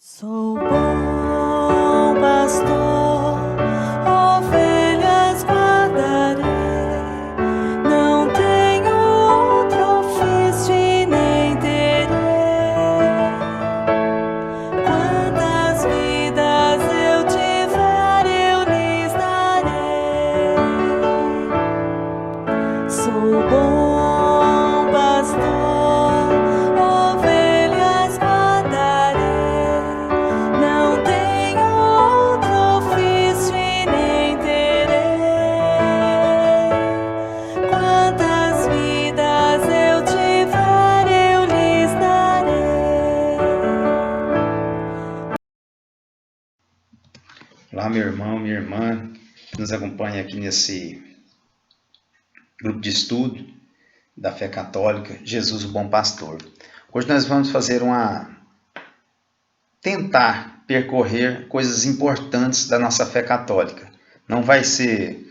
Sou bom pastor, ovelhas guardarei, não tenho outro ofício e nem terei. Quantas vidas eu tiver, eu lhes darei. Sou bom pastor, ovelhas guardarei. Não tenho outro ofício e nem terei. Quantas vidas eu tiver, eu lhes darei. Olá, meu irmão, minha irmã, que nos acompanha aqui nesse grupo de estudo da fé católica, Jesus o Bom Pastor. Hoje nós vamos tentar percorrer coisas importantes da nossa fé católica. Não vai ser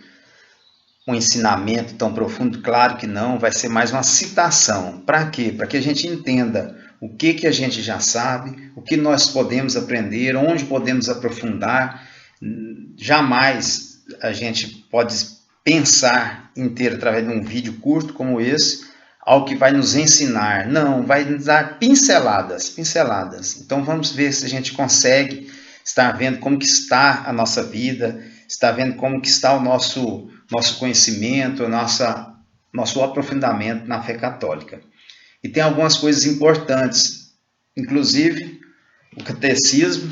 um ensinamento tão profundo, claro que não, vai ser mais uma citação. Para quê? Para que a gente entenda o que a gente já sabe, o que nós podemos aprender, onde podemos aprofundar. Jamais a gente pode pensar em ter, através de um vídeo curto como esse, algo que vai nos ensinar. Não, vai nos dar pinceladas. Então vamos ver se a gente consegue estar vendo como que está a nossa vida, estar vendo como que está o nosso conhecimento, nosso aprofundamento na fé católica. E tem algumas coisas importantes, inclusive o catecismo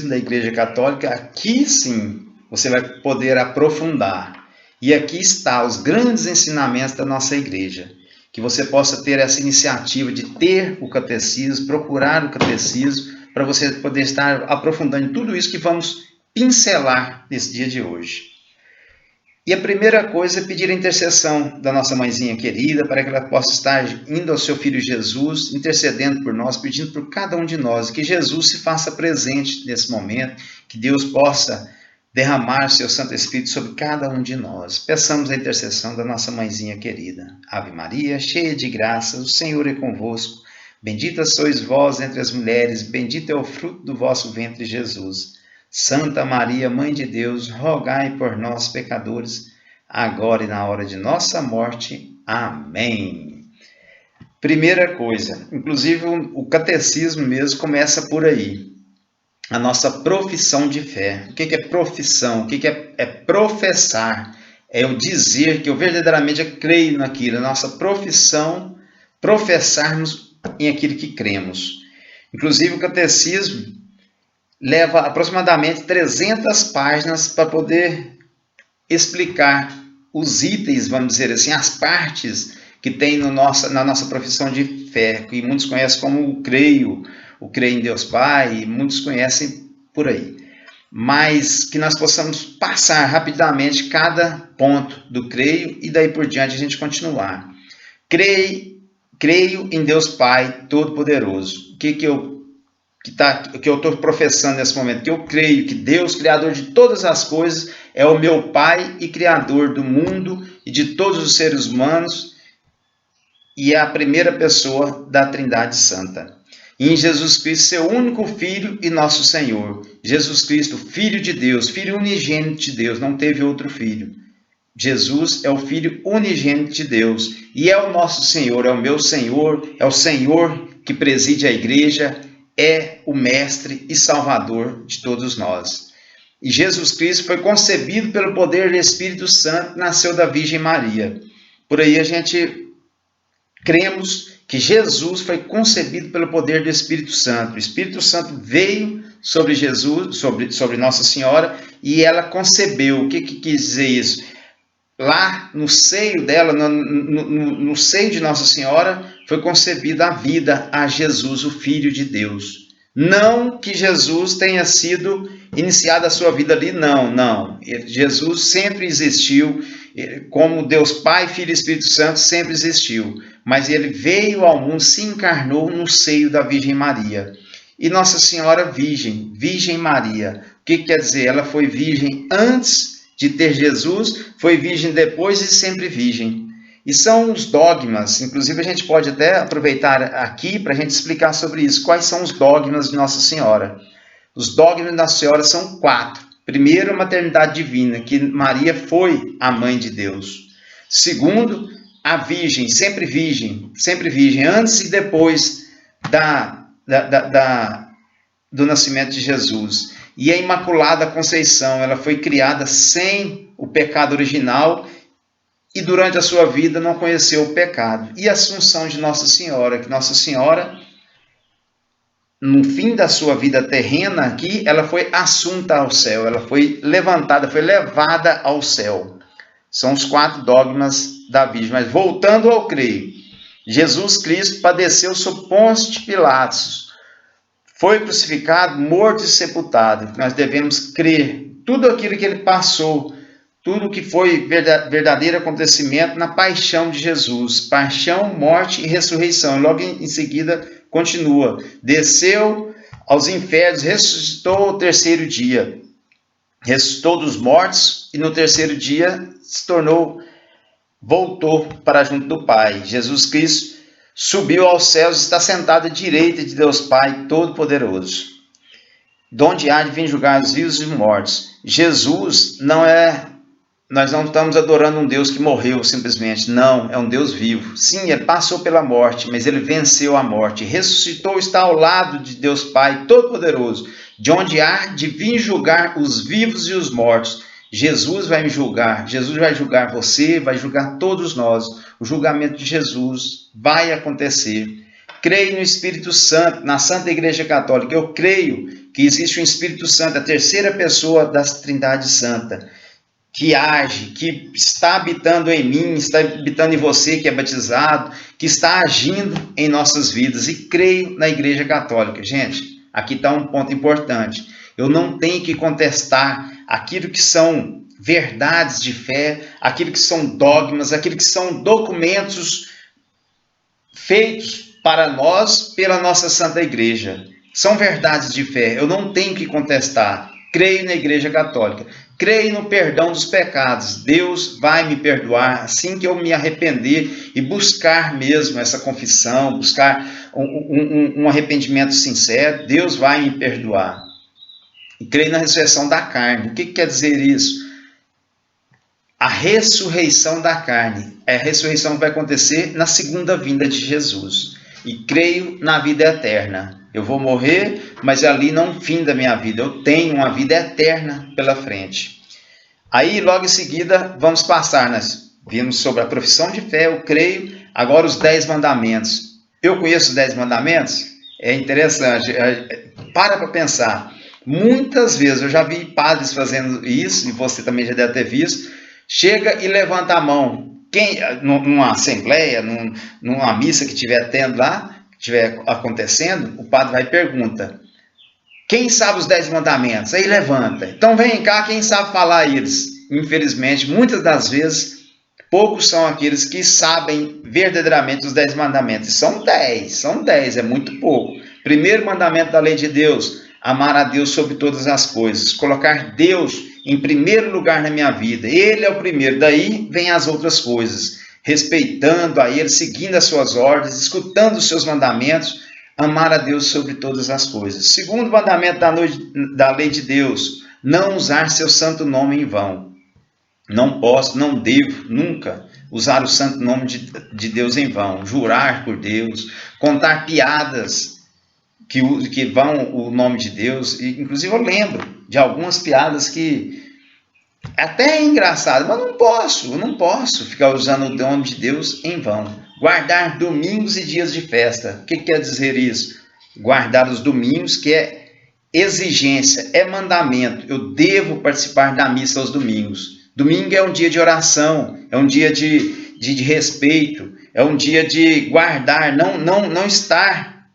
da Igreja Católica. Aqui sim você vai poder aprofundar. E aqui está os grandes ensinamentos da nossa igreja. Que você possa ter essa iniciativa de ter o catecismo, procurar o catecismo, para você poder estar aprofundando em tudo isso que vamos pincelar nesse dia de hoje. E a primeira coisa é pedir a intercessão da nossa mãezinha querida, para que ela possa estar indo ao seu Filho Jesus, intercedendo por nós, pedindo por cada um de nós, que Jesus se faça presente nesse momento, que Deus possa derramar seu Santo Espírito sobre cada um de nós. Peçamos a intercessão da nossa mãezinha querida. Ave Maria, cheia de graça, o Senhor é convosco. Bendita sois vós entre as mulheres, bendito é o fruto do vosso ventre, Jesus. Santa Maria, Mãe de Deus, rogai por nós, pecadores, agora e na hora de nossa morte. Amém. Primeira coisa, inclusive o catecismo mesmo começa por aí. A nossa profissão de fé. O que é profissão? O que é professar? É eu dizer que eu verdadeiramente creio naquilo. A nossa profissão, professarmos em aquilo que cremos. Inclusive o catecismo leva aproximadamente 300 páginas para poder explicar os itens, vamos dizer assim, as partes que tem na nossa profissão de fé, que muitos conhecem como o creio em Deus Pai, muitos conhecem por aí. Mas que nós possamos passar rapidamente cada ponto do creio e daí por diante a gente continuar. Creio em Deus Pai Todo-Poderoso. O que eu estou professando nesse momento? Que eu creio que Deus, Criador de todas as coisas, é o meu Pai e Criador do mundo e de todos os seres humanos, e é a primeira pessoa da Trindade Santa. E em Jesus Cristo, seu único Filho e nosso Senhor. Jesus Cristo, Filho de Deus, Filho unigênito de Deus, não teve outro filho. Jesus é o Filho unigênito de Deus e é o nosso Senhor, é o meu Senhor, é o Senhor que preside a igreja, é o Mestre e Salvador de todos nós. E Jesus Cristo foi concebido pelo poder do Espírito Santo, nasceu da Virgem Maria. Por aí a gente cremos que Jesus foi concebido pelo poder do Espírito Santo. O Espírito Santo veio sobre Jesus, sobre Nossa Senhora, e ela concebeu. O que quis dizer isso? Lá no seio dela, no seio de Nossa Senhora, foi concebida a vida a Jesus, o Filho de Deus. Não que Jesus tenha sido iniciado a sua vida ali, não. Jesus sempre existiu, como Deus Pai, Filho e Espírito Santo sempre existiu. Mas ele veio ao mundo, se encarnou no seio da Virgem Maria. E Nossa Senhora Virgem Maria. O que quer dizer? Ela foi virgem antes de ter Jesus, foi virgem depois e sempre virgem. E são os dogmas, inclusive a gente pode até aproveitar aqui para a gente explicar sobre isso. Quais são os dogmas de Nossa Senhora? Os dogmas de Nossa Senhora são 4. Primeiro, a maternidade divina, que Maria foi a mãe de Deus. Segundo, a virgem, sempre virgem, antes e depois do nascimento de Jesus. E a Imaculada Conceição, ela foi criada sem o pecado original e durante a sua vida não conheceu o pecado. E a Assunção de Nossa Senhora, que Nossa Senhora, no fim da sua vida terrena aqui, ela foi assunta ao céu, ela foi levantada, foi levada ao céu. São os 4 dogmas da Virgem. Mas voltando ao creio, Jesus Cristo padeceu sob Pôncio Pilatos, foi crucificado, morto e sepultado. Nós devemos crer tudo aquilo que ele passou, tudo que foi verdadeiro acontecimento na paixão de Jesus. Paixão, morte e ressurreição. E logo em seguida continua. Desceu aos infernos, ressuscitou ao terceiro dia. Ressuscitou dos mortos e no terceiro dia voltou para junto do Pai. Jesus Cristo subiu aos céus e está sentado à direita de Deus Pai Todo-Poderoso, donde há de vir julgar os vivos e os mortos. Jesus não é... Nós não estamos adorando um Deus que morreu simplesmente. Não, é um Deus vivo. Sim, ele passou pela morte, mas ele venceu a morte. Ressuscitou, está ao lado de Deus Pai Todo-Poderoso, de onde há de vir julgar os vivos e os mortos. Jesus vai me julgar. Jesus vai julgar você, vai julgar todos nós. O julgamento de Jesus vai acontecer. Creio no Espírito Santo, na Santa Igreja Católica. Eu creio que existe o Espírito Santo, a terceira pessoa da Trindade Santa, que age, que está habitando em mim, está habitando em você que é batizado, que está agindo em nossas vidas. E creio na Igreja Católica. Gente, aqui está um ponto importante. Eu não tenho que contestar aquilo que são verdades de fé, aquilo que são dogmas, aquilo que são documentos feitos para nós pela nossa Santa Igreja. São verdades de fé, eu não tenho que contestar. Creio na Igreja Católica. Creio no perdão dos pecados. Deus vai me perdoar assim que eu me arrepender e buscar mesmo essa confissão, buscar um arrependimento sincero. Deus vai me perdoar. E creio na ressurreição da carne. O que quer dizer isso? A ressurreição da carne. É a ressurreição que vai acontecer na segunda vinda de Jesus. E creio na vida eterna. Eu vou morrer, mas ali não é o fim da minha vida. Eu tenho uma vida eterna pela frente. Aí, logo em seguida, vamos passar. Nós vimos sobre a profissão de fé, eu creio. Agora, os 10 mandamentos. Eu conheço os 10 mandamentos? É interessante. Para pensar. Muitas vezes eu já vi padres fazendo isso, e você também já deve ter visto. Chega e levanta a mão. Numa assembleia, numa missa que estiver tendo lá, estiver acontecendo, o padre vai e pergunta: quem sabe os 10 mandamentos? Aí levanta. Então vem cá, quem sabe falar eles? Infelizmente, muitas das vezes, poucos são aqueles que sabem verdadeiramente os 10 mandamentos. E são 10, é muito pouco. Primeiro mandamento da lei de Deus: amar a Deus sobre todas as coisas. Colocar Deus em primeiro lugar na minha vida. Ele é o primeiro, daí vem as outras coisas. Respeitando a Ele, seguindo as suas ordens, escutando os seus mandamentos, amar a Deus sobre todas as coisas. Segundo mandamento da lei de Deus: não usar seu santo nome em vão. Não posso, não devo, nunca usar o santo nome de Deus em vão. Jurar por Deus, contar piadas que vão o nome de Deus. Inclusive eu lembro de algumas piadas que até é engraçado, mas eu não posso ficar usando o nome de Deus em vão. Guardar domingos e dias de festa. O que quer dizer isso? Guardar os domingos, que é exigência, é mandamento. Eu devo participar da missa aos domingos. Domingo é um dia de oração, é um dia de respeito, é um dia de guardar, não estar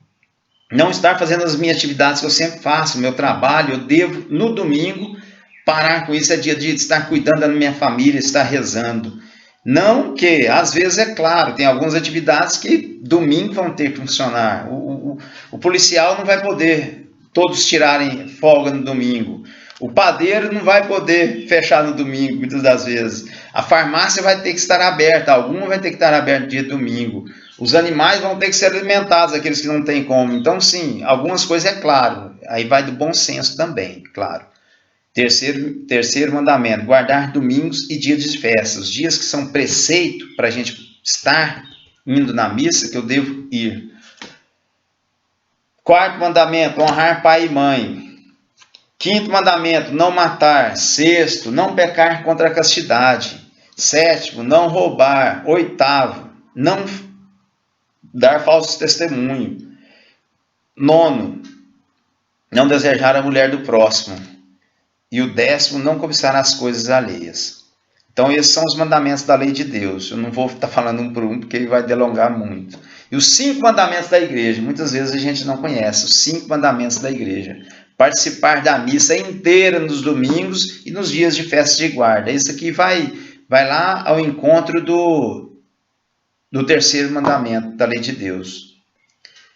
fazendo as minhas atividades que eu sempre faço, meu trabalho. Eu devo, no domingo, parar com isso. É dia de estar cuidando da minha família, estar rezando. Não que, às vezes, é claro, tem algumas atividades que domingo vão ter que funcionar. O policial não vai poder todos tirarem folga no domingo. O padeiro não vai poder fechar no domingo, muitas das vezes. A farmácia vai ter que estar aberta, alguma vai ter que estar aberta no dia de domingo. Os animais vão ter que ser alimentados, aqueles que não têm como. Então, sim, algumas coisas é claro. Aí vai do bom senso também, claro. Terceiro mandamento, guardar domingos e dias de festa. Os dias que são preceito para a gente estar indo na missa, que eu devo ir. Quarto mandamento, honrar pai e mãe. Quinto mandamento, não matar. Sexto, não pecar contra a castidade. Sétimo, não roubar. Oitavo, não dar falso testemunho. Nono, não desejar a mulher do próximo. E o décimo, não cobiçar as coisas alheias. Então, esses são os mandamentos da lei de Deus. Eu não vou estar falando um por um, porque ele vai delongar muito. E os 5 mandamentos da igreja, muitas vezes a gente não conhece, os 5 mandamentos da igreja. Participar da missa inteira nos domingos e nos dias de festa de guarda. Isso aqui vai lá ao encontro do terceiro mandamento da lei de Deus.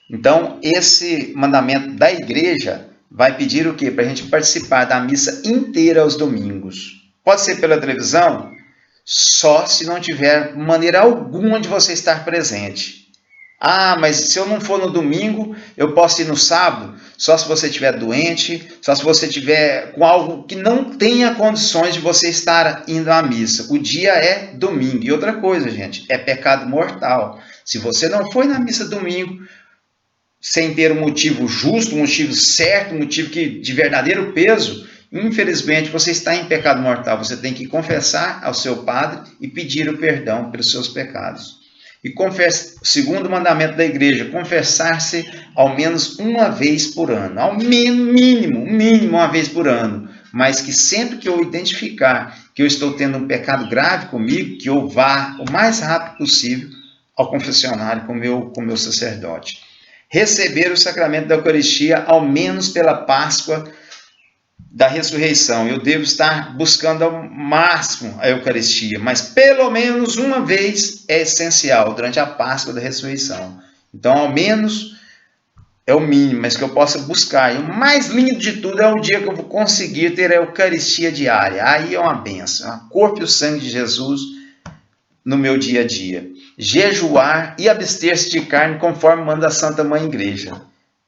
Então, esse mandamento da igreja vai pedir o quê? Para a gente participar da missa inteira aos domingos. Pode ser pela televisão? Só se não tiver maneira alguma de você estar presente. Ah, mas se eu não for no domingo, eu posso ir no sábado? Só se você estiver doente, só se você estiver com algo que não tenha condições de você estar indo à missa. O dia é domingo. E outra coisa, gente, é pecado mortal. Se você não foi na missa domingo, sem ter um motivo justo, um motivo certo, um motivo de verdadeiro peso, infelizmente você está em pecado mortal. Você tem que confessar ao seu padre e pedir o perdão pelos seus pecados. E o segundo mandamento da igreja, confessar-se ao menos uma vez por ano. Ao mínimo uma vez por ano. Mas que sempre que eu identificar que eu estou tendo um pecado grave comigo, que eu vá o mais rápido possível ao confessionário com o meu sacerdote. Receber o sacramento da Eucaristia, ao menos pela Páscoa da ressurreição. Eu devo estar buscando ao máximo a Eucaristia, mas pelo menos uma vez é essencial durante a Páscoa da ressurreição. Então, ao menos é o mínimo, mas que eu possa buscar. E o mais lindo de tudo é o dia que eu vou conseguir ter a Eucaristia diária. Aí é uma bênção, é o corpo e o sangue de Jesus no meu dia a dia. Jejuar e abster-se de carne conforme manda a Santa Mãe Igreja.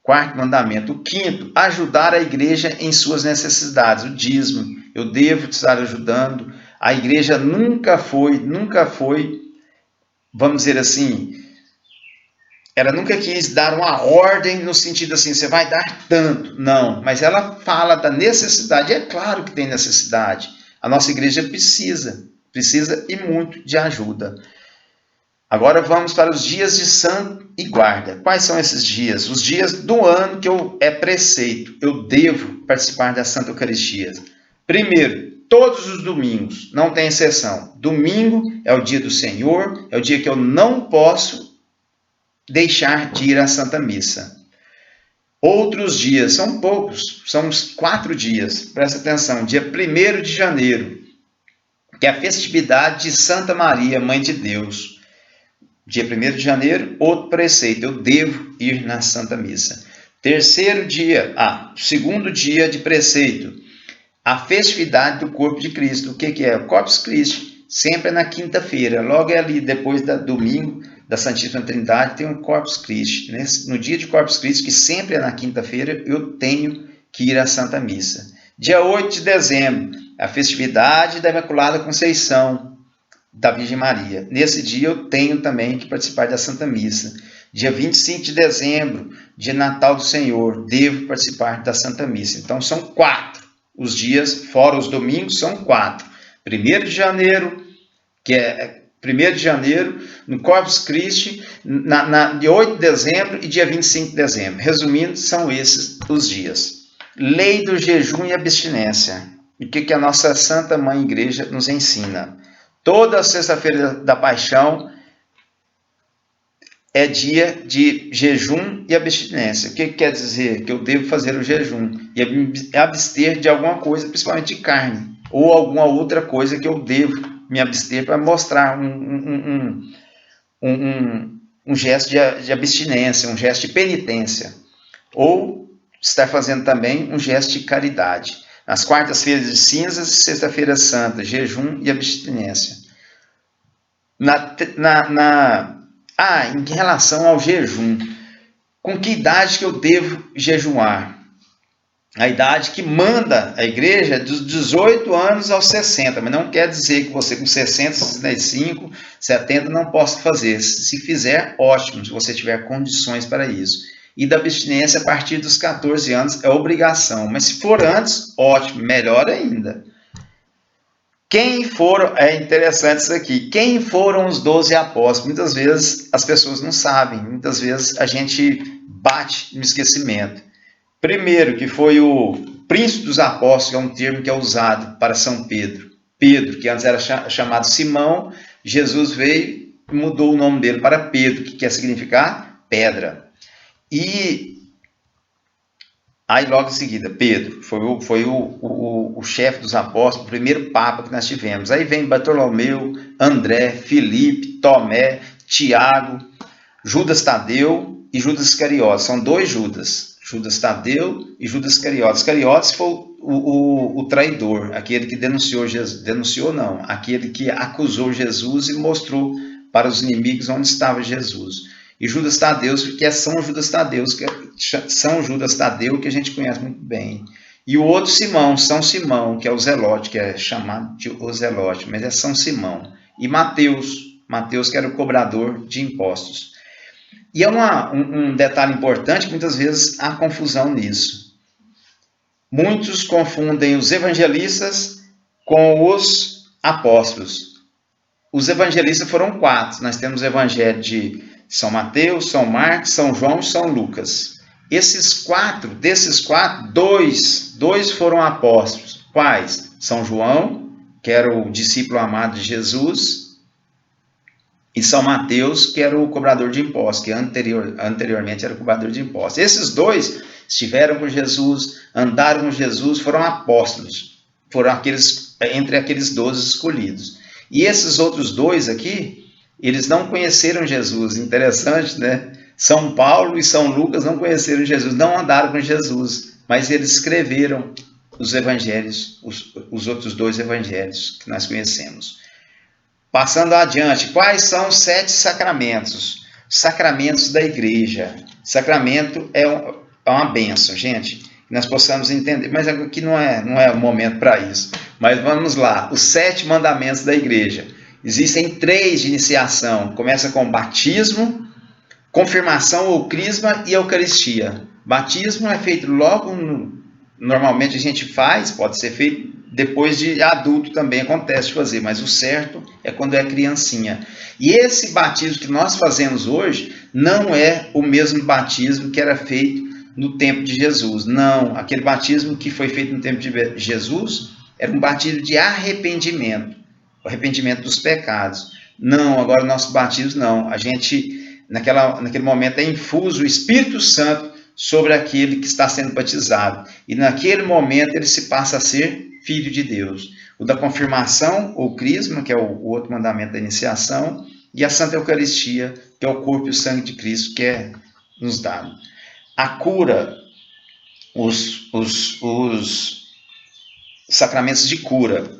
Quarto mandamento. O quinto, ajudar a igreja em suas necessidades. O dízimo. Eu devo estar ajudando. A igreja nunca foi, vamos dizer assim, ela nunca quis dar uma ordem no sentido assim, você vai dar tanto. Não, mas ela fala da necessidade. É claro que tem necessidade. A nossa igreja precisa e muito de ajuda. Agora vamos para os dias de santo e guarda. Quais são esses dias? Os dias do ano que é preceito. Eu devo participar da Santa Eucaristia. Primeiro, todos os domingos, não tem exceção. Domingo é o dia do Senhor, é o dia que eu não posso deixar de ir à Santa Missa. Outros dias, são poucos, são uns 4 dias. Presta atenção, dia 1º de janeiro, que é a festividade de Santa Maria, Mãe de Deus. Dia 1º de janeiro, outro preceito, eu devo ir na Santa Missa. Segundo dia de preceito, a festividade do corpo de Cristo. O que é? O Corpus Christi, sempre é na quinta-feira, logo é ali, depois do domingo da Santíssima Trindade, tem um Corpus Christi. No dia de Corpus Christi, que sempre é na quinta-feira, eu tenho que ir à Santa Missa. Dia 8 de dezembro, a festividade da Imaculada Conceição da Virgem Maria. Nesse dia eu tenho também que participar da Santa Missa. Dia 25 de dezembro, dia Natal do Senhor, devo participar da Santa Missa. Então são 4 os dias, fora os domingos, são 4. 1º de janeiro, que é 1º de janeiro, no Corpus Christi, dia 8 de dezembro e dia 25 de dezembro. Resumindo, são esses os dias. Lei do jejum e abstinência. E o que a nossa Santa Mãe Igreja nos ensina? Toda sexta-feira da Paixão é dia de jejum e abstinência. O que quer dizer? Que eu devo fazer o jejum e abster de alguma coisa, principalmente de carne, ou alguma outra coisa que eu devo me abster para mostrar um gesto de abstinência, um gesto de penitência, ou estar fazendo também um gesto de caridade. As quartas-feiras de cinzas e sexta-feira santa, jejum e abstinência. Em relação ao jejum, com que idade que eu devo jejuar? A idade que manda a igreja é dos 18 anos aos 60, mas não quer dizer que você com 60, 65, 70 não possa fazer. Se fizer, ótimo, se você tiver condições para isso. E da abstinência a partir dos 14 anos é obrigação, mas se for antes, ótimo, melhor ainda. É interessante isso aqui, quem foram os 12 apóstolos? Muitas vezes as pessoas não sabem, muitas vezes a gente bate no esquecimento. Primeiro, que foi o príncipe dos apóstolos, que é um termo que é usado para São Pedro. Pedro, que antes era chamado Simão, Jesus veio e mudou o nome dele para Pedro, que quer significar pedra. E aí logo em seguida, Pedro foi o chefe dos apóstolos, o primeiro papa que nós tivemos. Aí vem Bartolomeu, André, Filipe, Tomé, Tiago, Judas Tadeu e Judas Iscariotes. São 2 Judas. Judas Tadeu e Judas Iscariotes. Iscariotes foi o traidor, aquele que denunciou Jesus. Denunciou não, aquele que acusou Jesus e mostrou para os inimigos onde estava Jesus. E Judas Tadeu, que é São Judas Tadeu, que a gente conhece muito bem. E o outro Simão, São Simão, que é o Zelote, que é chamado de o Zelote, mas é São Simão. E Mateus, que era o cobrador de impostos. E é um detalhe importante, muitas vezes há confusão nisso. Muitos confundem os evangelistas com os apóstolos. Os evangelistas foram 4. Nós temos o evangelho de São Mateus, São Marcos, São João e São Lucas. Desses 4, 2 foram apóstolos. Quais? São João, que era o discípulo amado de Jesus, e São Mateus, que era o cobrador de impostos, que anteriormente era o cobrador de impostos. Esses 2 estiveram com Jesus, andaram com Jesus, foram apóstolos, foram entre aqueles 12 escolhidos. E esses outros 2 aqui, eles não conheceram Jesus. Interessante, né? São Paulo e São Lucas não conheceram Jesus, não andaram com Jesus, mas eles escreveram os evangelhos, os outros 2 evangelhos que nós conhecemos. Passando adiante, quais são os 7 sacramentos? Sacramentos da igreja. Sacramento é uma bênção, gente, que nós possamos entender, mas aqui não é o momento para isso. Mas vamos lá, os 7 mandamentos da igreja. Existem 3 de iniciação, começa com batismo, confirmação ou crisma e eucaristia. Batismo é feito normalmente a gente faz, pode ser feito depois de adulto também acontece de fazer, mas o certo é quando é criancinha. E esse batismo que nós fazemos hoje não é o mesmo batismo que era feito no tempo de Jesus. Não, aquele batismo que foi feito no tempo de Jesus era um batismo de arrependimento, o arrependimento dos pecados. Não, agora o nosso batismo não. A gente, naquele momento, é infuso o Espírito Santo sobre aquele que está sendo batizado. E naquele momento ele se passa a ser filho de Deus. O da confirmação, ou crisma, que é o outro mandamento da iniciação, e a Santa Eucaristia, que é o corpo e o sangue de Cristo que é nos dado. A cura, os sacramentos de cura.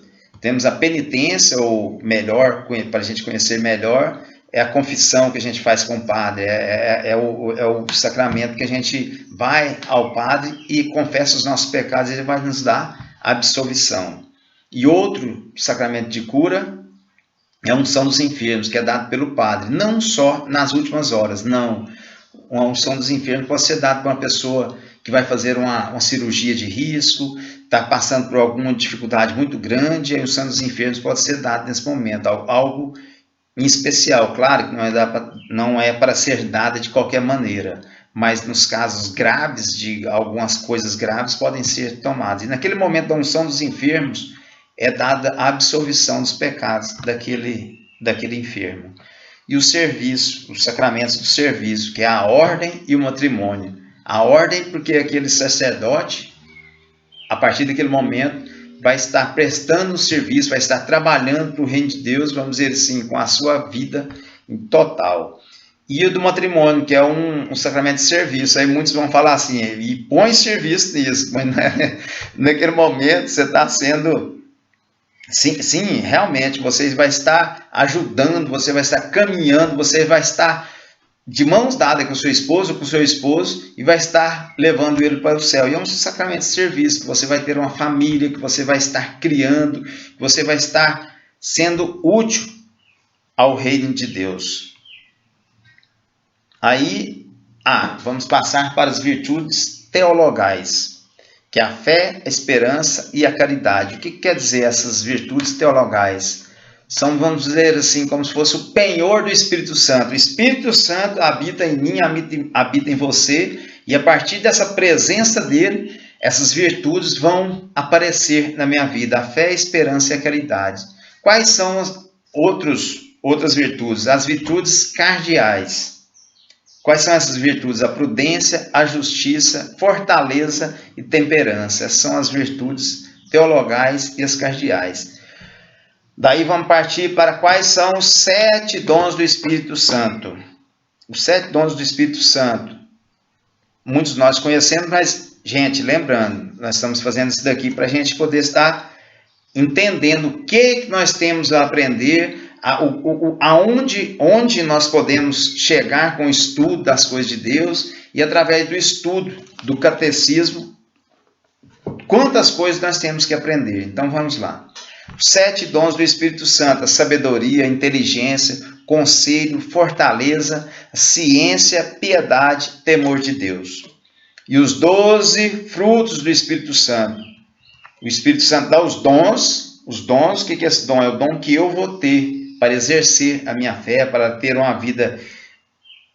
Temos a penitência, ou melhor, para a gente conhecer melhor, é a confissão que a gente faz com o padre, é o sacramento que a gente vai ao padre e confessa os nossos pecados, ele vai nos dar absolvição. E outro sacramento de cura é a unção dos enfermos, que é dado pelo padre, não só nas últimas horas, não. Uma unção dos enfermos pode ser dada para uma pessoa que vai fazer uma cirurgia de risco, está passando por alguma dificuldade muito grande, a unção dos enfermos pode ser dada nesse momento, algo em especial. Claro que não é para ser dada de qualquer maneira, mas nos casos graves, de algumas coisas graves, podem ser tomadas. E naquele momento da unção dos enfermos, é dada a absolvição dos pecados daquele enfermo. E o serviço, os sacramentos do serviço, que é a ordem e o matrimônio. A ordem, porque aquele sacerdote, a partir daquele momento, vai estar prestando um serviço, vai estar trabalhando para o reino de Deus, vamos dizer assim, com a sua vida em total. e o do matrimônio, que é um sacramento de serviço. Aí muitos vão falar assim, e põe serviço nisso, mas naquele momento você está sendo... Sim, realmente, você vai estar ajudando, você vai estar caminhando, você vai estar de mãos dadas com o seu esposo, e vai estar levando ele para o céu. E é um sacramento de serviço, que você vai ter uma família, que você vai estar criando, que você vai estar sendo útil ao reino de Deus. Aí, vamos passar para as virtudes teologais, que é a fé, a esperança e a caridade. O que quer dizer essas virtudes teologais? São, vamos dizer assim, como se fosse o penhor do Espírito Santo. O Espírito Santo habita em mim, habita em você, e a partir dessa presença dele, essas virtudes vão aparecer na minha vida, a fé, a esperança e a caridade. Quais são as outras virtudes? As virtudes cardeais. Quais são essas virtudes? A prudência, a justiça, fortaleza e temperança. Essas são as virtudes teologais e as cardeais. Daí vamos partir para quais são os 7 dons do Espírito Santo. Os 7 dons do Espírito Santo. Muitos de nós conhecemos, mas, gente, lembrando, nós estamos fazendo isso daqui para a gente poder estar entendendo o que nós temos a aprender, onde nós podemos chegar com o estudo das coisas de Deus, e através do estudo do catecismo, quantas coisas nós temos que aprender. Então vamos lá. Os 7 dons do Espírito Santo: a sabedoria, a inteligência, conselho, fortaleza, ciência, piedade, temor de Deus. E os 12 frutos do Espírito Santo. O Espírito Santo dá os dons. Os dons, o que é esse dom? É o dom que eu vou ter para exercer a minha fé, para ter uma vida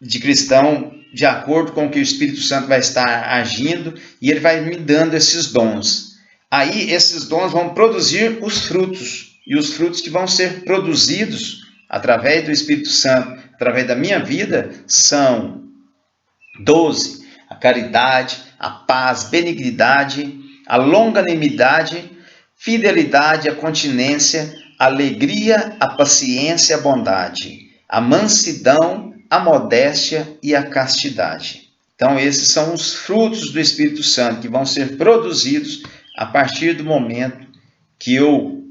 de cristão de acordo com o que o Espírito Santo vai estar agindo, e ele vai me dando esses dons. Aí esses dons vão produzir os frutos, e os frutos que vão ser produzidos através do Espírito Santo, através da minha vida, são 12: a caridade, a paz, benignidade, a longanimidade, fidelidade, a continência, a alegria, a paciência, a bondade, a mansidão, a modéstia e a castidade. Então esses são os frutos do Espírito Santo que vão ser produzidos a partir do momento que eu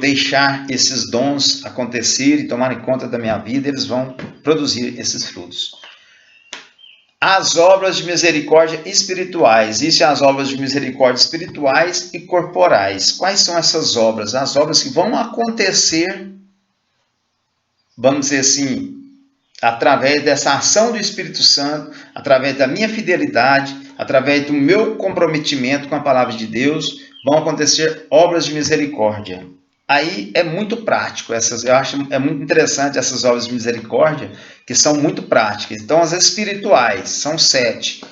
deixar esses dons acontecer e tomarem conta da minha vida, eles vão produzir esses frutos. As obras de misericórdia espirituais. Existem as obras de misericórdia espirituais e corporais. Quais são essas obras? As obras que vão acontecer, vamos dizer assim, através dessa ação do Espírito Santo, através da minha fidelidade, através do meu comprometimento com a palavra de Deus, vão acontecer obras de misericórdia. Aí é muito prático, eu acho muito interessante essas obras de misericórdia, que são muito práticas. Então as espirituais são 7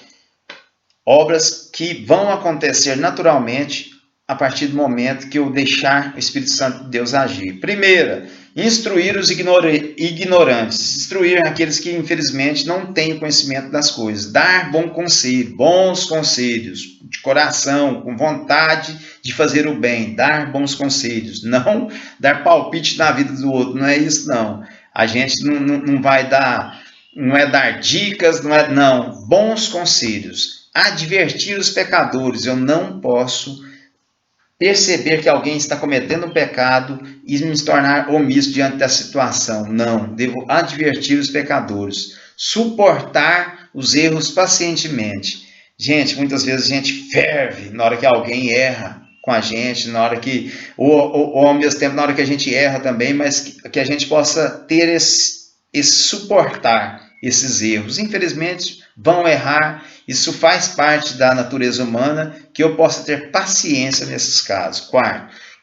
obras que vão acontecer naturalmente a partir do momento que eu deixar o Espírito Santo de Deus agir. Primeira, instruir os ignorantes, instruir aqueles que infelizmente não têm conhecimento das coisas, dar bons conselhos, de coração, com vontade de fazer o bem, dar bons conselhos, não dar palpite na vida do outro, não é isso não. A gente não vai dar, não é dar dicas, não, bons conselhos, advertir os pecadores. Eu não posso perceber que alguém está cometendo um pecado e me tornar omisso diante da situação. Não, devo advertir os pecadores, suportar os erros pacientemente. Gente, muitas vezes a gente ferve na hora que alguém erra com a gente, na hora que, ou ao mesmo tempo na hora que a gente erra também, mas que a gente possa ter esse suportar esses erros. Infelizmente, vão errar, isso faz parte da natureza humana, que eu possa ter paciência nesses casos.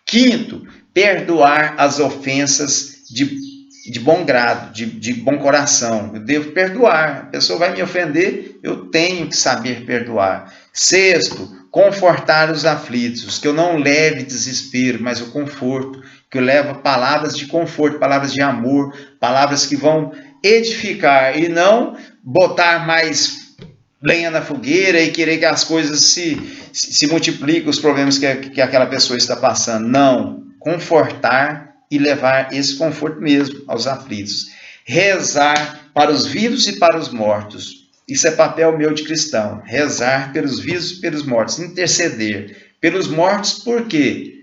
Quinto, perdoar as ofensas de bom grado, de bom coração. Eu devo perdoar. A pessoa vai me ofender, eu tenho que saber perdoar. Sexto, confortar os aflitos, que eu não leve desespero, mas o conforto, que eu levo palavras de conforto, palavras de amor, palavras que vão edificar e não botar mais lenha na fogueira e querer que as coisas se multipliquem, os problemas que aquela pessoa está passando. Não, confortar e levar esse conforto mesmo aos aflitos. Rezar para os vivos e para os mortos. Isso é papel meu de cristão. Rezar pelos vivos e pelos mortos. Interceder pelos mortos, por quê?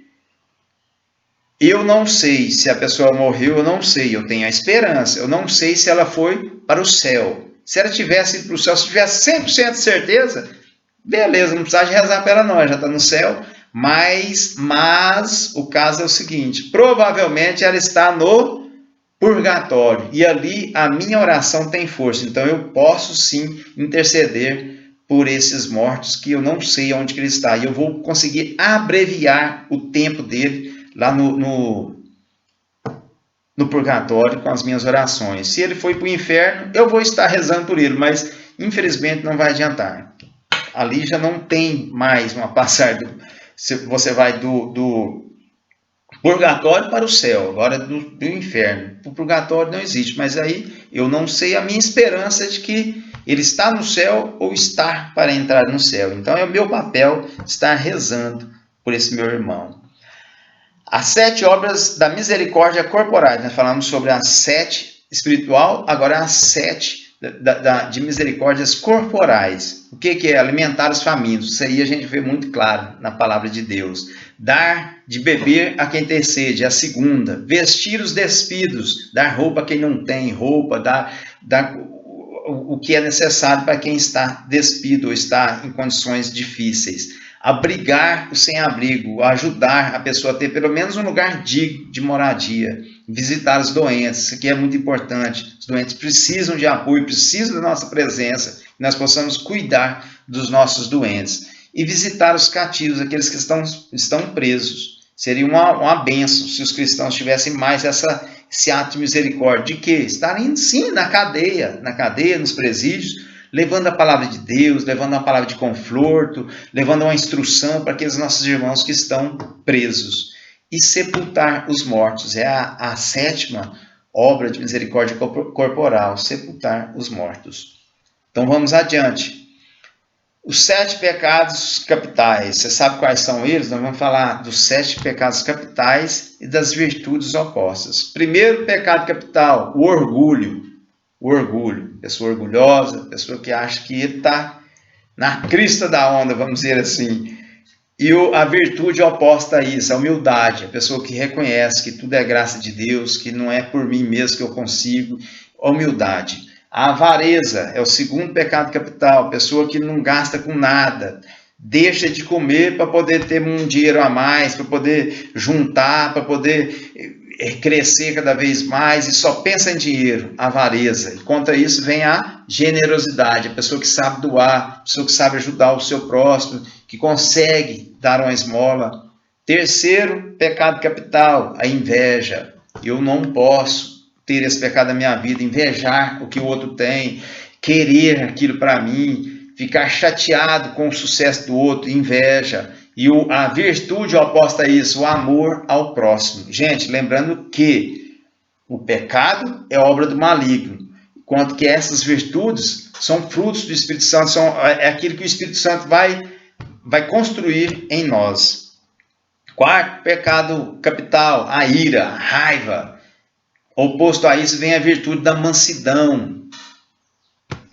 Eu não sei se a pessoa morreu, eu não sei. Eu tenho a esperança. Eu não sei se ela foi para o céu. Se ela tivesse ido para o céu, se tivesse 100% de certeza, beleza, não precisa de rezar para nós, já está no céu. Mas o caso é o seguinte, provavelmente ela está no purgatório, e ali a minha oração tem força, então eu posso sim interceder por esses mortos, que eu não sei onde que ele está, e eu vou conseguir abreviar o tempo dele lá no purgatório com as minhas orações. Se ele foi para o inferno, eu vou estar rezando por ele, mas infelizmente não vai adiantar. Ali já não tem mais uma passagem, você vai do purgatório para o céu, agora do inferno. O purgatório não existe, mas aí eu não sei, a minha esperança é de que ele está no céu ou está para entrar no céu. Então é o meu papel estar rezando por esse meu irmão. As 7 obras da misericórdia corporais. Nós falamos sobre as 7 espiritual, agora as 7 de misericórdias corporais. O que é? Alimentar os famintos. Isso aí a gente vê muito claro na palavra de Deus. Dar de beber a quem tem sede, a segunda. Vestir os despidos, dar roupa a quem não tem roupa, dar o que é necessário para quem está despido ou está em condições difíceis. Abrigar o sem-abrigo, ajudar a pessoa a ter pelo menos um lugar digno de moradia. Visitar os doentes, isso aqui é muito importante. Os doentes precisam de apoio, precisam da nossa presença, que nós possamos cuidar dos nossos doentes. E visitar os cativos, aqueles que estão presos. Seria uma bênção se os cristãos tivessem mais esse ato de misericórdia. De quê? Estarem, sim, na cadeia, nos presídios, levando a palavra de Deus, levando uma palavra de conforto, levando uma instrução para aqueles nossos irmãos que estão presos. E sepultar os mortos. É a 7ª obra de misericórdia corporal, sepultar os mortos. Então vamos adiante. Os 7 pecados capitais, você sabe quais são eles? Nós vamos falar dos 7 pecados capitais e das virtudes opostas. Primeiro pecado capital, o orgulho. O orgulho, pessoa orgulhosa, pessoa que acha que está na crista da onda, vamos dizer assim. E a virtude oposta a isso, a humildade, a pessoa que reconhece que tudo é graça de Deus, que não é por mim mesmo que eu consigo, a humildade. A avareza é o segundo pecado capital, a pessoa que não gasta com nada, deixa de comer para poder ter um dinheiro a mais, para poder juntar, para poder crescer cada vez mais e só pensa em dinheiro, avareza. E contra isso vem a generosidade, a pessoa que sabe doar, a pessoa que sabe ajudar o seu próximo, que consegue dar uma esmola. Terceiro pecado capital, a inveja. Eu não posso ter esse pecado na minha vida, invejar o que o outro tem, querer aquilo para mim, ficar chateado com o sucesso do outro, inveja. E a virtude oposta a isso, o amor ao próximo. Gente, lembrando que o pecado é obra do maligno, enquanto que essas virtudes são frutos do Espírito Santo, é aquilo que o Espírito Santo vai construir em nós. Quarto pecado capital, a ira, a raiva. Oposto a isso vem a virtude da mansidão.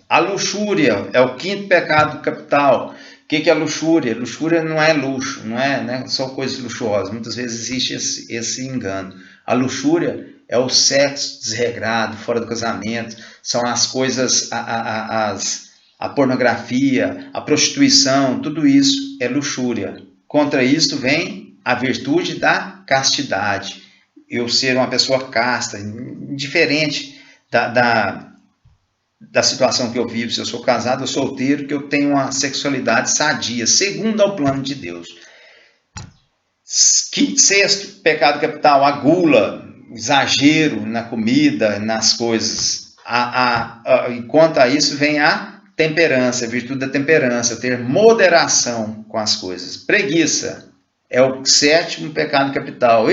A luxúria é o quinto pecado capital. O que é luxúria? Luxúria não é luxo, não é só coisas luxuosas. Muitas vezes existe esse engano. A luxúria é o sexo desregrado, fora do casamento. São as coisas, a pornografia, a prostituição, tudo isso é luxúria. Contra isso vem a virtude da castidade. Eu ser uma pessoa casta, indiferente da situação que eu vivo, se eu sou casado ou solteiro, que eu tenho uma sexualidade sadia, segundo ao plano de Deus. Sexto pecado capital, a gula, exagero na comida, nas coisas. E quanto a isso vem a temperança, a virtude da temperança, ter moderação com as coisas. Preguiça é o sétimo pecado capital.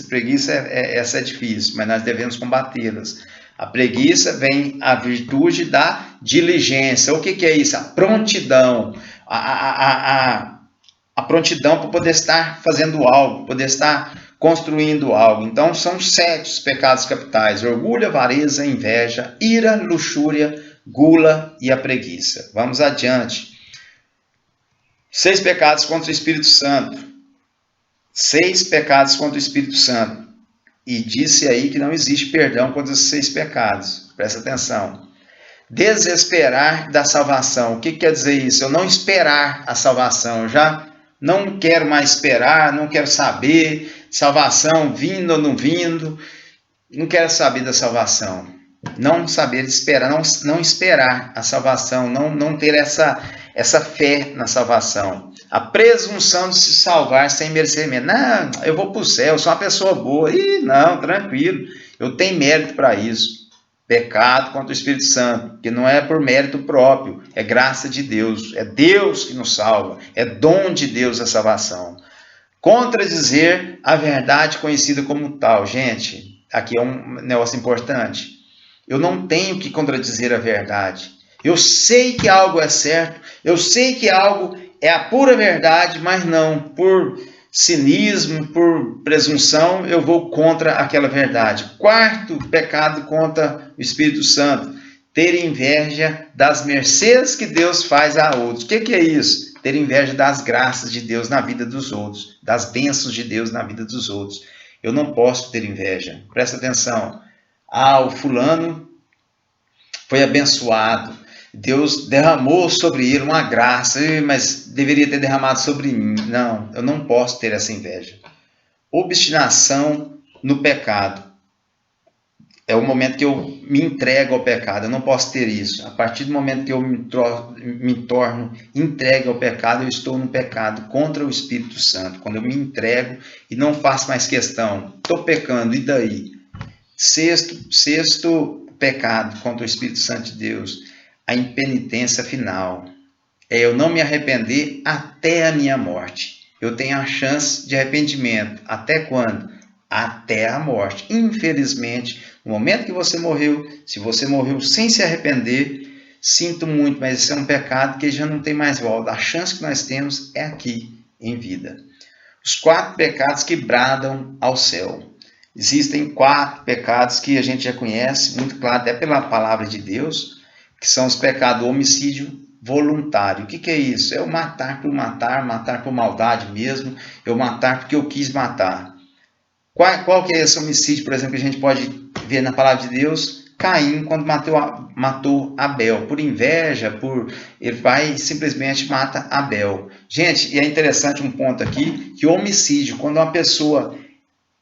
Preguiça essa é difícil, mas nós devemos combatê-las. A preguiça vem a virtude da diligência. O que é isso? A prontidão. A prontidão para poder estar fazendo algo, poder estar construindo algo. Então são 7 os pecados capitais: orgulho, avareza, inveja, ira, luxúria, gula e a preguiça. Vamos adiante. 6 pecados contra o Espírito Santo. 6 pecados contra o Espírito Santo. E disse aí que não existe perdão contra os 6 pecados. Presta atenção. Desesperar da salvação. O que quer dizer isso? Eu não esperar a salvação. Eu já não quero mais esperar, não quero saber salvação vindo ou não vindo. Não quero saber da salvação. Não saber de esperar, não esperar a salvação, não ter essa fé na salvação. A presunção de se salvar sem merecimento. Não, eu vou para o céu, eu sou uma pessoa boa. Ih, não, tranquilo, eu tenho mérito para isso. Pecado contra o Espírito Santo, que não é por mérito próprio, é graça de Deus. É Deus que nos salva, é dom de Deus a salvação. Contradizer a verdade conhecida como tal. Gente, aqui é um negócio importante. Eu não tenho que contradizer a verdade. Eu sei que algo é certo, eu sei que algo é a pura verdade, mas não, por cinismo, por presunção, eu vou contra aquela verdade. 4º pecado contra o Espírito Santo: ter inveja das mercês que Deus faz a outros. O que é isso? Ter inveja das graças de Deus na vida dos outros, das bênçãos de Deus na vida dos outros. Eu não posso ter inveja. Presta atenção. O fulano foi abençoado, Deus derramou sobre ele uma graça, mas deveria ter derramado sobre mim. Não, eu não posso ter essa inveja. Obstinação no pecado. É o momento que eu me entrego ao pecado. Eu não posso ter isso. A partir do momento que eu me torno entregue ao pecado, eu estou no pecado contra o Espírito Santo. Quando eu me entrego e não faço mais questão, estou pecando, e daí? Sexto pecado contra o Espírito Santo de Deus: a impenitência final. É eu não me arrepender até a minha morte. Eu tenho a chance de arrependimento. Até quando? Até a morte. Infelizmente, no momento que você morreu, se você morreu sem se arrepender, sinto muito, mas isso é um pecado que já não tem mais volta. A chance que nós temos é aqui, em vida. Os 4 pecados que bradam ao céu. Existem 4 pecados que a gente já conhece, muito claro, até pela palavra de Deus, que são os pecados do homicídio voluntário. O que é isso? É o matar por matar, matar por maldade mesmo, eu matar porque eu quis matar. Qual que é esse homicídio, por exemplo, que a gente pode ver na palavra de Deus? Caim, quando matou Abel, por inveja, ele vai e simplesmente mata Abel. Gente, e é interessante um ponto aqui, que o homicídio, quando uma pessoa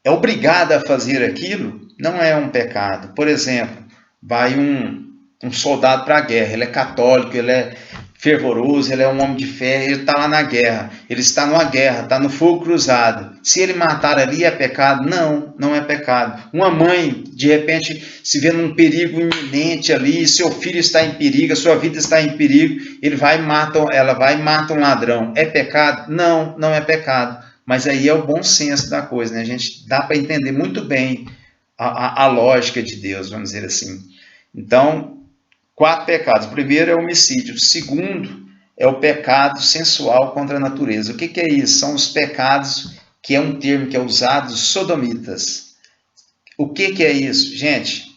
é obrigada a fazer aquilo, não é um pecado. Por exemplo, vai um soldado para a guerra, ele é católico, ele é fervoroso, ele é um homem de fé, ele está lá na guerra, ele está numa guerra, está no fogo cruzado. Se ele matar ali, é pecado? Não, não é pecado. Uma mãe, de repente, se vê num perigo iminente ali, seu filho está em perigo, a sua vida está em perigo, ela vai e mata um ladrão. É pecado? Não, não é pecado. Mas aí é o bom senso da coisa, né? A gente dá para entender muito bem a lógica de Deus, vamos dizer assim. Então, 4 pecados. O primeiro é o homicídio. O segundo é o pecado sensual contra a natureza. O que é isso? São os pecados, que é um termo que é usado, os sodomitas. O que é isso? Gente,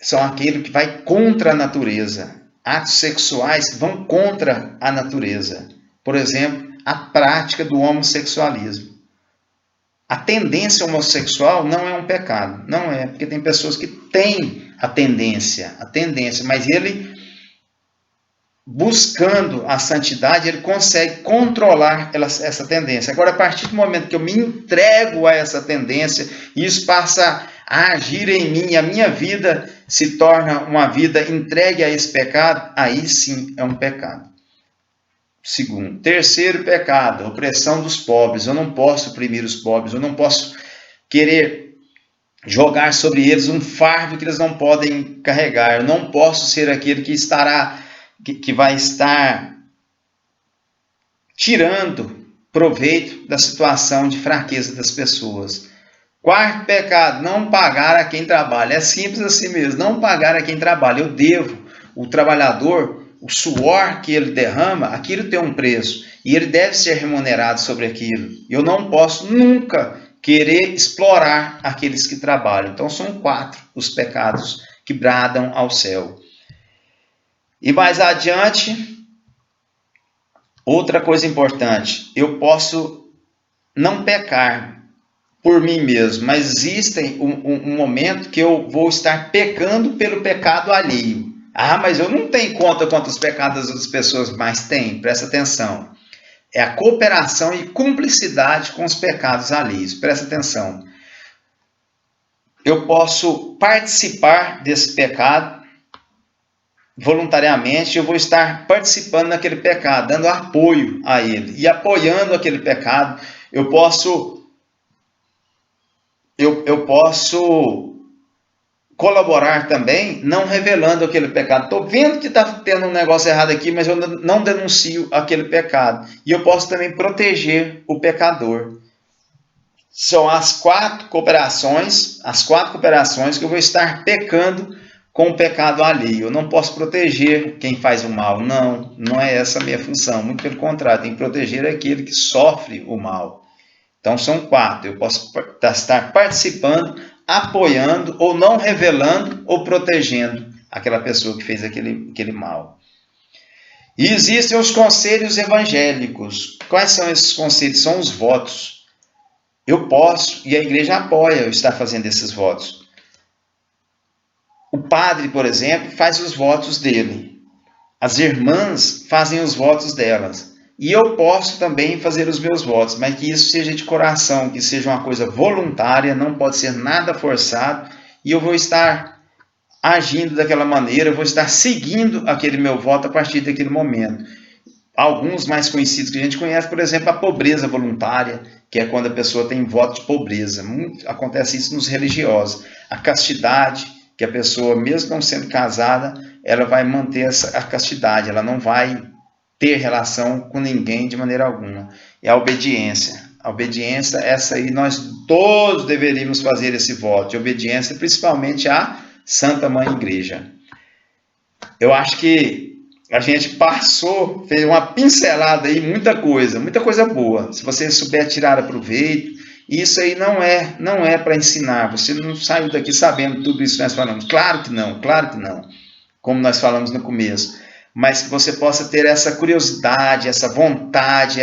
são aquele que vai contra a natureza. Atos sexuais que vão contra a natureza. Por exemplo, a prática do homossexualismo. A tendência homossexual não é um pecado. Não é, porque tem pessoas que têm a tendência, mas ele, buscando a santidade, ele consegue controlar essa tendência. Agora, a partir do momento que eu me entrego a essa tendência, isso passa a agir em mim, a minha vida se torna uma vida entregue a esse pecado, aí sim é um pecado. Segundo. Terceiro pecado, opressão dos pobres. Eu não posso oprimir os pobres, eu não posso querer jogar sobre eles um fardo que eles não podem carregar. Eu não posso ser aquele que vai estar tirando proveito da situação de fraqueza das pessoas. Quarto pecado, não pagar a quem trabalha. É simples assim mesmo, não pagar a quem trabalha. Eu devo, o trabalhador, o suor que ele derrama, aquilo tem um preço. E ele deve ser remunerado sobre aquilo. Eu não posso nunca querer explorar aqueles que trabalham. Então são 4 os pecados que bradam ao céu. E mais adiante, outra coisa importante, eu posso não pecar por mim mesmo, mas existe um momento que eu vou estar pecando pelo pecado alheio. Ah, mas eu não tenho conta quantos pecados as outras pessoas mais têm. Presta atenção. É a cooperação e cumplicidade com os pecados alheios. Presta atenção. Eu posso participar desse pecado voluntariamente, eu vou estar participando daquele pecado, dando apoio a ele. E apoiando aquele pecado, eu posso colaborar também, não revelando aquele pecado. Estou vendo que está tendo um negócio errado aqui, mas eu não denuncio aquele pecado. E eu posso também proteger o pecador. São as 4 cooperações que eu vou estar pecando com o pecado alheio. Eu não posso proteger quem faz o mal. Não é essa a minha função. Muito pelo contrário, tem que proteger aquele que sofre o mal. Então são 4. Eu posso estar participando, apoiando, ou não revelando, ou protegendo aquela pessoa que fez aquele mal. E existem os conselhos evangélicos. Quais são esses conselhos? São os votos. Eu posso, e a igreja apoia eu estar fazendo esses votos. O padre, por exemplo, faz os votos dele. As irmãs fazem os votos delas. E eu posso também fazer os meus votos, mas que isso seja de coração, que seja uma coisa voluntária, não pode ser nada forçado, e eu vou estar agindo daquela maneira, eu vou estar seguindo aquele meu voto a partir daquele momento. Alguns mais conhecidos que a gente conhece, por exemplo, a pobreza voluntária, que é quando a pessoa tem voto de pobreza. Acontece isso nos religiosos. A castidade, que a pessoa, mesmo não sendo casada, ela vai manter a castidade, ela não vai ter relação com ninguém de maneira alguma. E a obediência. A obediência, essa aí nós todos deveríamos fazer esse voto de obediência, principalmente à Santa Mãe Igreja. Eu acho que a gente fez uma pincelada aí, muita coisa boa. Se você souber tirar proveito, isso aí não é para ensinar. Você não saiu daqui sabendo tudo isso que nós falamos. Claro que não, como nós falamos no começo. Mas que você possa ter essa curiosidade, essa vontade,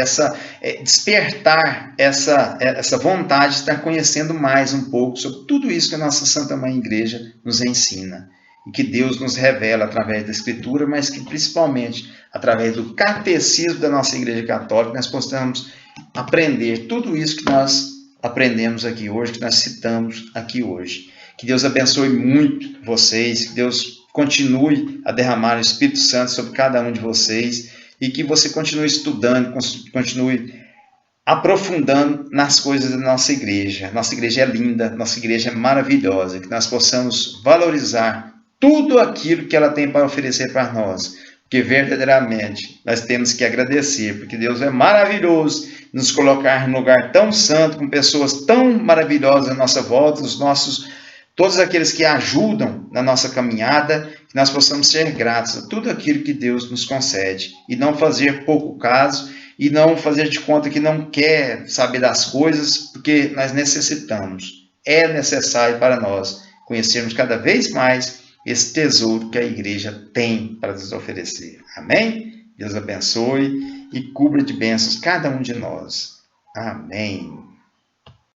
despertar essa vontade de estar conhecendo mais um pouco sobre tudo isso que a nossa Santa Mãe Igreja nos ensina. E que Deus nos revela através da Escritura, mas que principalmente através do catecismo da nossa Igreja Católica, nós possamos aprender tudo isso que nós aprendemos aqui hoje, que nós citamos aqui hoje. Que Deus abençoe muito vocês, que Deus continue a derramar o Espírito Santo sobre cada um de vocês e que você continue estudando, continue aprofundando nas coisas da nossa igreja. Nossa igreja é linda, nossa igreja é maravilhosa, que nós possamos valorizar tudo aquilo que ela tem para oferecer para nós, porque verdadeiramente nós temos que agradecer, porque Deus é maravilhoso nos colocar num lugar tão santo, com pessoas tão maravilhosas à nossa volta, todos aqueles que ajudam na nossa caminhada, que nós possamos ser gratos a tudo aquilo que Deus nos concede e não fazer pouco caso e não fazer de conta que não quer saber das coisas, porque nós necessitamos. É necessário para nós conhecermos cada vez mais esse tesouro que a igreja tem para nos oferecer. Amém? Deus abençoe e cubra de bênçãos cada um de nós. Amém.